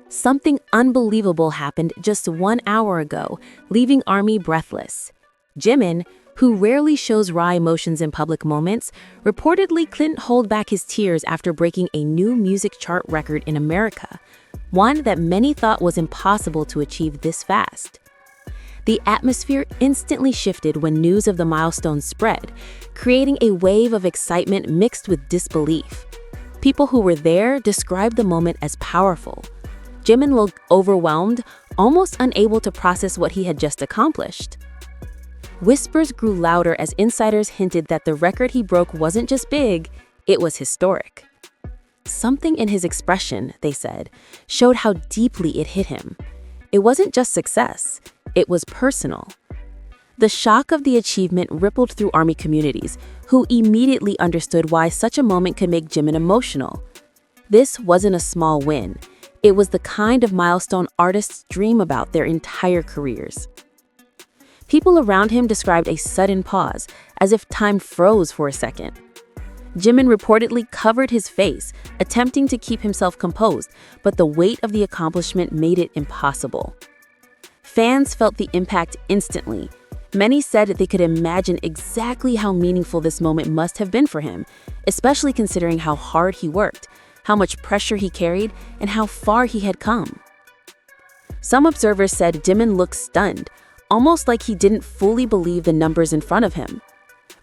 Something unbelievable happened just 1 hour ago, leaving ARMY breathless. Jimin, who rarely shows raw emotions in public moments, reportedly couldn't hold back his tears after breaking a new music chart record in America, one that many thought was impossible to achieve this fast. The atmosphere instantly shifted when news of the milestone spread, creating a wave of excitement mixed with disbelief. People who were there described the moment as powerful. Jimin looked overwhelmed, almost unable to process what he had just accomplished. Whispers grew louder as insiders hinted that the record he broke wasn't just big, it was historic. Something in his expression, they said, showed how deeply it hit him. It wasn't just success, it was personal. The shock of the achievement rippled through ARMY communities, who immediately understood why such a moment could make Jimin emotional. This wasn't a small win. It was the kind of milestone artists dream about their entire careers. People around him described a sudden pause, as if time froze for a second. Jimin reportedly covered his face, attempting to keep himself composed, but the weight of the accomplishment made it impossible. Fans felt the impact instantly. Many said they could imagine exactly how meaningful this moment must have been for him, especially considering how hard he worked, how much pressure he carried, and how far he had come. Some observers said Jimin looked stunned, almost like he didn't fully believe the numbers in front of him.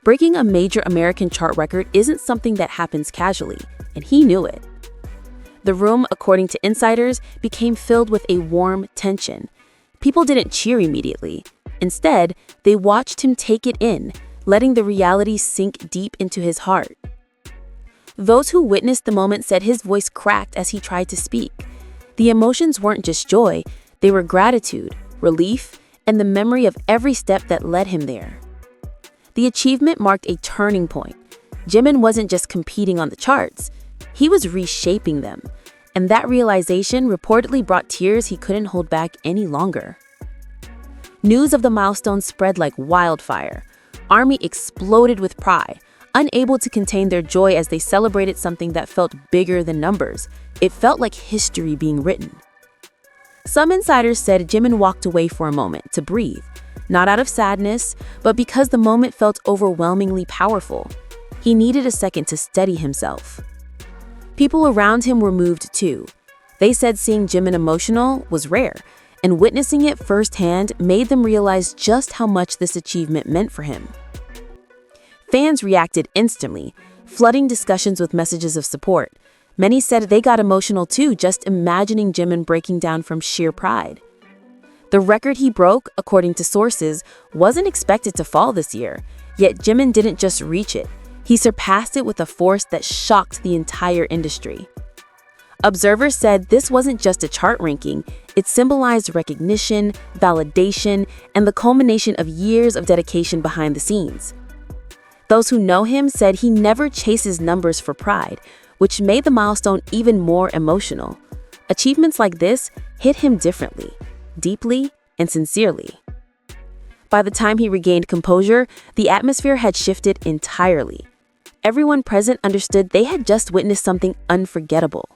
Breaking a major American chart record isn't something that happens casually, and he knew it. The room, according to insiders, became filled with a warm tension. People didn't cheer immediately. Instead, they watched him take it in, letting the reality sink deep into his heart. Those who witnessed the moment said his voice cracked as he tried to speak. The emotions weren't just joy, they were gratitude, relief, and the memory of every step that led him there. The achievement marked a turning point. Jimin wasn't just competing on the charts, he was reshaping them, and that realization reportedly brought tears he couldn't hold back any longer. News of the milestone spread like wildfire. ARMY exploded with pride, unable to contain their joy as they celebrated something that felt bigger than numbers. It felt like history being written. Some insiders said Jimin walked away for a moment to breathe, not out of sadness, but because the moment felt overwhelmingly powerful. He needed a second to steady himself. People around him were moved too. They said seeing Jimin emotional was rare, and witnessing it firsthand made them realize just how much this achievement meant for him. Fans reacted instantly, flooding discussions with messages of support. Many said they got emotional too, just imagining Jimin breaking down from sheer pride. The record he broke, according to sources, wasn't expected to fall this year, yet Jimin didn't just reach it. He surpassed it with a force that shocked the entire industry. Observers said this wasn't just a chart ranking, it symbolized recognition, validation, and the culmination of years of dedication behind the scenes. Those who know him said he never chases numbers for pride, which made the milestone even more emotional. Achievements like this hit him differently, deeply, and sincerely. By the time he regained composure, the atmosphere had shifted entirely. Everyone present understood they had just witnessed something unforgettable.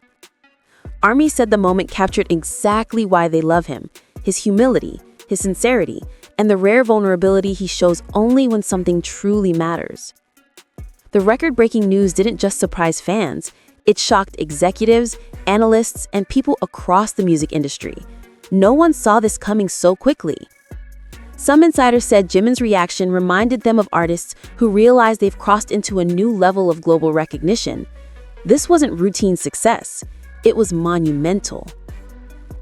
ARMY said the moment captured exactly why they love him: his humility, his sincerity, and the rare vulnerability he shows only when something truly matters. The record-breaking news didn't just surprise fans, it shocked executives, analysts, and people across the music industry. No one saw this coming so quickly. Some insiders said Jimin's reaction reminded them of artists who realized they've crossed into a new level of global recognition. This wasn't routine success, it was monumental.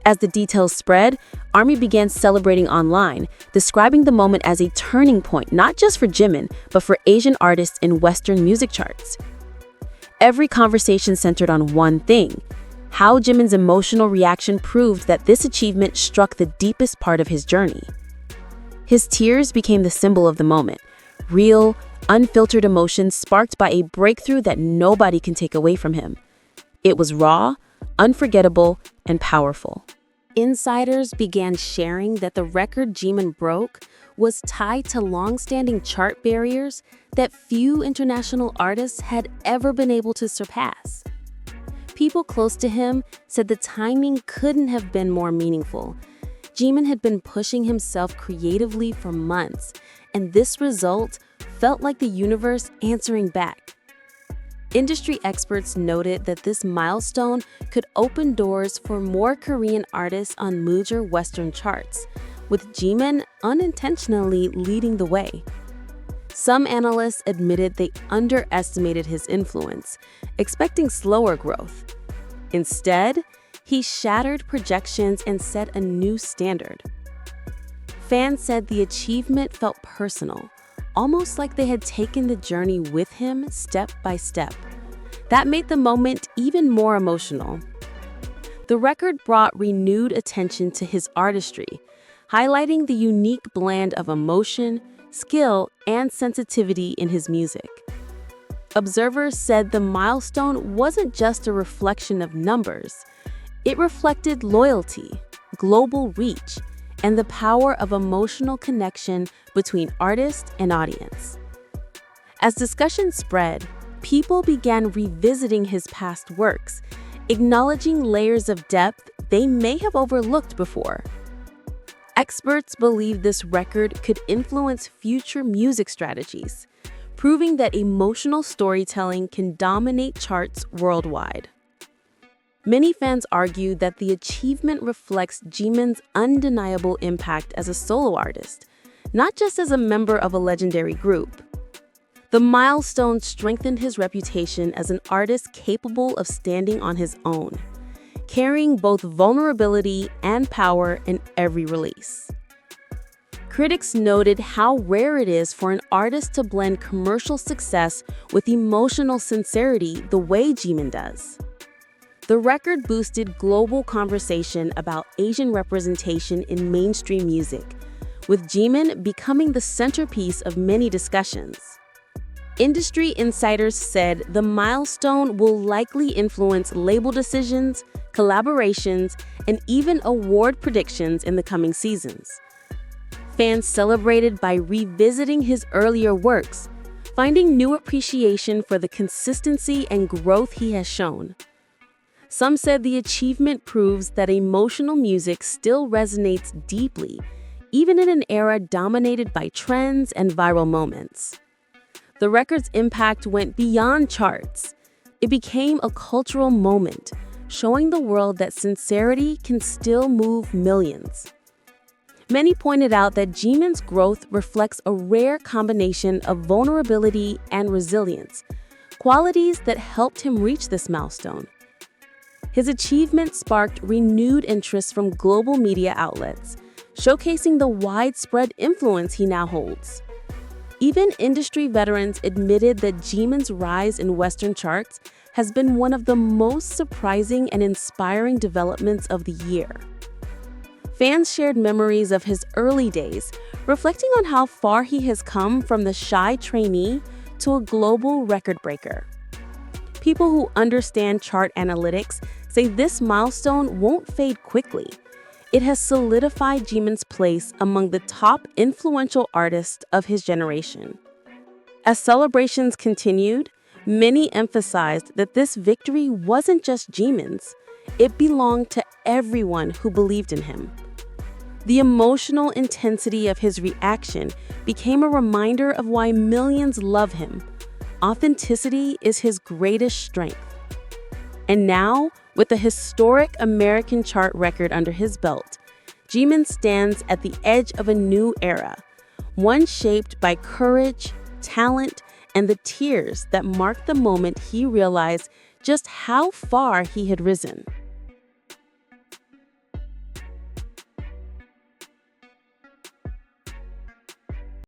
As the details spread, ARMY began celebrating online, describing the moment as a turning point not just for Jimin, but for Asian artists in Western music charts. Every conversation centered on one thing: how Jimin's emotional reaction proved that this achievement struck the deepest part of his journey. His tears became the symbol of the moment, real, unfiltered emotions sparked by a breakthrough that nobody can take away from him. It was raw, unforgettable, and powerful. Insiders began sharing that the record Jimin broke was tied to long-standing chart barriers that few international artists had ever been able to surpass. People close to him said the timing couldn't have been more meaningful. Jimin had been pushing himself creatively for months, and this result felt like the universe answering back. Industry experts noted that this milestone could open doors for more Korean artists on major Western charts, with Jimin unintentionally leading the way. Some analysts admitted they underestimated his influence, expecting slower growth. Instead, he shattered projections and set a new standard. Fans said the achievement felt personal, almost like they had taken the journey with him step by step. That made the moment even more emotional. The record brought renewed attention to his artistry, highlighting the unique blend of emotion, skill, and sensitivity in his music. Observers said the milestone wasn't just a reflection of numbers. It reflected loyalty, global reach, and the power of emotional connection between artist and audience. As discussion spread, people began revisiting his past works, acknowledging layers of depth they may have overlooked before. Experts believe this record could influence future music strategies, proving that emotional storytelling can dominate charts worldwide. Many fans argue that the achievement reflects Jimin's undeniable impact as a solo artist, not just as a member of a legendary group. The milestone strengthened his reputation as an artist capable of standing on his own, carrying both vulnerability and power in every release. Critics noted how rare it is for an artist to blend commercial success with emotional sincerity the way Jimin does. The record boosted global conversation about Asian representation in mainstream music, with Jimin becoming the centerpiece of many discussions. Industry insiders said the milestone will likely influence label decisions, collaborations, and even award predictions in the coming seasons. Fans celebrated by revisiting his earlier works, finding new appreciation for the consistency and growth he has shown. Some said the achievement proves that emotional music still resonates deeply, even in an era dominated by trends and viral moments. The record's impact went beyond charts. It became a cultural moment, showing the world that sincerity can still move millions. Many pointed out that Jimin's growth reflects a rare combination of vulnerability and resilience, qualities that helped him reach this milestone. His achievement sparked renewed interest from global media outlets, showcasing the widespread influence he now holds. Even industry veterans admitted that Jimin's rise in Western charts has been one of the most surprising and inspiring developments of the year. Fans shared memories of his early days, reflecting on how far he has come from the shy trainee to a global record breaker. People who understand chart analytics say this milestone won't fade quickly. It has solidified Jimin's place among the top influential artists of his generation. As celebrations continued, many emphasized that this victory wasn't just Jimin's, it belonged to everyone who believed in him. The emotional intensity of his reaction became a reminder of why millions love him. Authenticity is his greatest strength. And now, with a historic American chart record under his belt, Jimin stands at the edge of a new era, one shaped by courage, talent, and the tears that marked the moment he realized just how far he had risen.